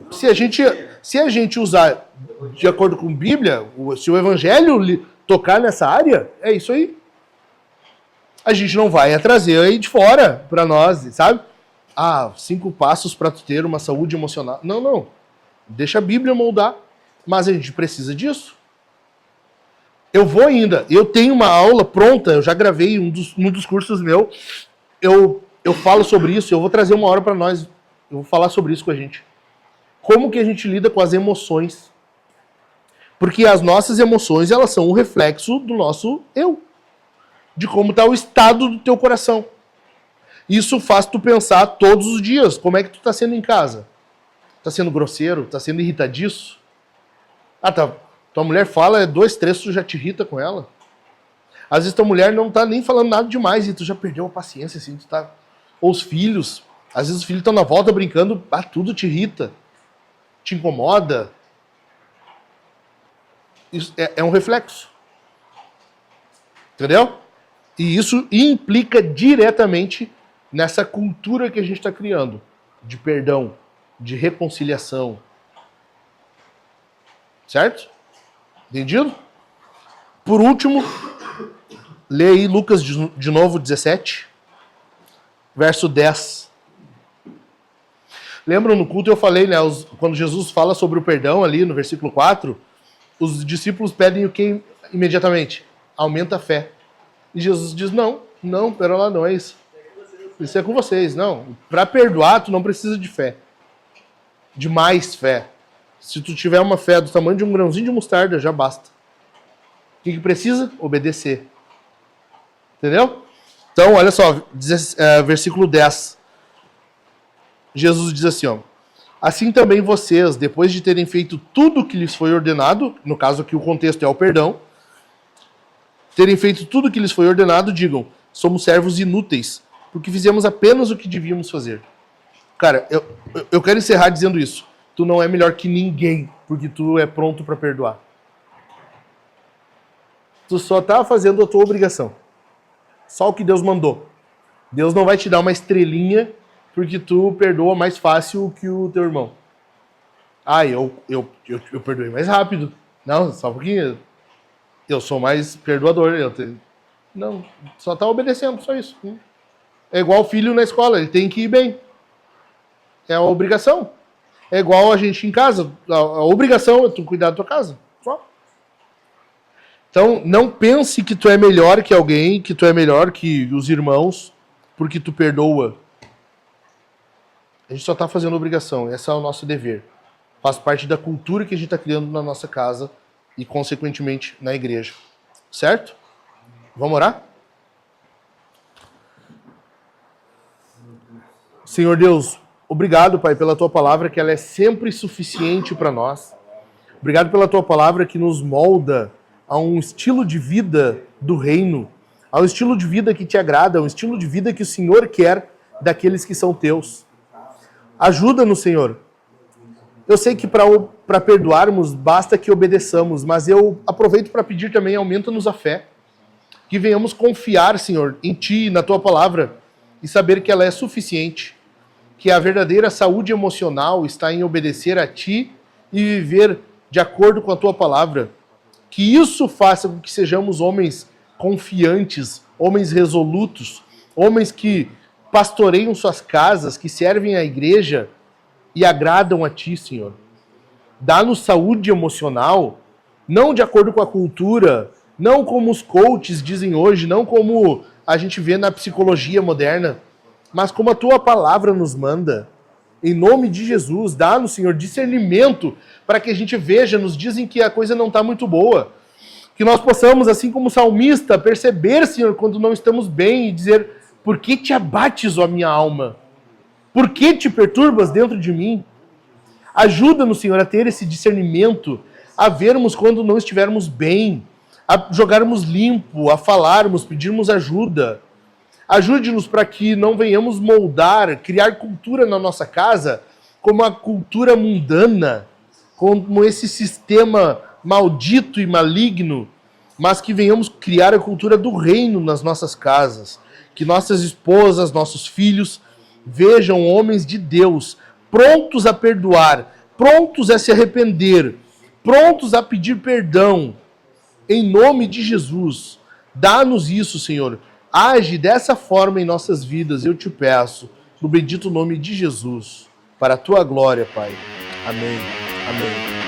se a gente usar de acordo com a Bíblia, se o Evangelho tocar nessa área, é isso aí. A gente não vai trazer aí de fora para nós, sabe? 5 passos para tu ter uma saúde emocional. Não. Deixa a Bíblia moldar. Mas a gente precisa disso. Eu vou ainda. Eu tenho uma aula pronta. Eu já gravei um dos cursos meu. Eu falo sobre isso. Eu vou trazer uma hora para nós. Eu vou falar sobre isso com a gente. Como que a gente lida com as emoções. Porque as nossas emoções, elas são o reflexo do nosso eu. De como está o estado do teu coração. Isso faz tu pensar todos os dias. Como é que tu está sendo em casa? Está sendo grosseiro? Está sendo irritadiço? Tá. Tua mulher fala 2, 3, tu já te irrita com ela. Às vezes tua mulher não tá nem falando nada demais e tu já perdeu a paciência, assim, tu tá... Ou os filhos. Às vezes os filhos estão na volta brincando, tudo te irrita. Te incomoda. Isso é um reflexo. Entendeu? E isso implica diretamente nessa cultura que a gente está criando. De perdão, de reconciliação. Certo? Entendido? Por último, lê aí Lucas de novo, 17, verso 10. Lembram no culto eu falei, né, quando Jesus fala sobre o perdão ali no versículo 4, os discípulos pedem o que imediatamente? Aumenta a fé. E Jesus diz, não, pera lá, não é isso. Isso é com vocês, não. Para perdoar, tu não precisa de fé. De mais fé. Se tu tiver uma fé do tamanho de um grãozinho de mostarda, já basta. O que precisa? Obedecer. Entendeu? Então, olha só, versículo 10. Jesus diz assim, assim também vocês, depois de terem feito tudo o que lhes foi ordenado, no caso aqui o contexto é o perdão, terem feito tudo o que lhes foi ordenado, digam, somos servos inúteis, porque fizemos apenas o que devíamos fazer. Cara, eu quero encerrar dizendo isso. Tu não é melhor que ninguém, porque tu é pronto para perdoar. Tu só está fazendo a tua obrigação. Só o que Deus mandou. Deus não vai te dar uma estrelinha porque tu perdoa mais fácil que o teu irmão. Eu perdoei mais rápido. Não, só porque eu sou mais perdoador. Não, só está obedecendo, só isso. É igual o filho na escola, ele tem que ir bem. É a obrigação. É igual a gente em casa. A obrigação é tu cuidar da tua casa. Só. Então, não pense que tu é melhor que alguém, que tu é melhor que os irmãos, porque tu perdoa. A gente só está fazendo obrigação. Esse é o nosso dever. Faz parte da cultura que a gente está criando na nossa casa e, consequentemente, na igreja. Certo? Vamos orar? Senhor Deus, obrigado, Pai, pela Tua palavra, que ela é sempre suficiente para nós. Obrigado pela Tua palavra que nos molda a um estilo de vida do reino, a um estilo de vida que Te agrada, a um estilo de vida que o Senhor quer daqueles que são Teus. Ajuda-nos, Senhor. Eu sei que para perdoarmos basta que obedeçamos, mas eu aproveito para pedir também, aumenta-nos a fé. Que venhamos confiar, Senhor, em Ti e na Tua palavra e saber que ela é suficiente. Que a verdadeira saúde emocional está em obedecer a Ti e viver de acordo com a Tua palavra. Que isso faça com que sejamos homens confiantes, homens resolutos, homens que pastoreiam suas casas, que servem à igreja e agradam a Ti, Senhor. Dá-nos saúde emocional, não de acordo com a cultura, não como os coaches dizem hoje, não como a gente vê na psicologia moderna, mas como a Tua palavra nos manda. Em nome de Jesus, dá-nos, Senhor, discernimento para que a gente veja, nos dizem que a coisa não está muito boa. Que nós possamos, assim como o salmista, perceber, Senhor, quando não estamos bem e dizer, por que te abates, ó minha alma? Por que te perturbas dentro de mim? Ajuda-nos, Senhor, a ter esse discernimento, a vermos quando não estivermos bem, a jogarmos limpo, a falarmos, pedirmos ajuda. Ajude-nos para que não venhamos moldar, criar cultura na nossa casa como a cultura mundana, como esse sistema maldito e maligno, mas que venhamos criar a cultura do reino nas nossas casas. Que nossas esposas, nossos filhos vejam homens de Deus, prontos a perdoar, prontos a se arrepender, prontos a pedir perdão. Em nome de Jesus, dá-nos isso, Senhor. Age dessa forma em nossas vidas, eu te peço. no bendito nome de Jesus, para a tua glória, Pai. Amém. Amém.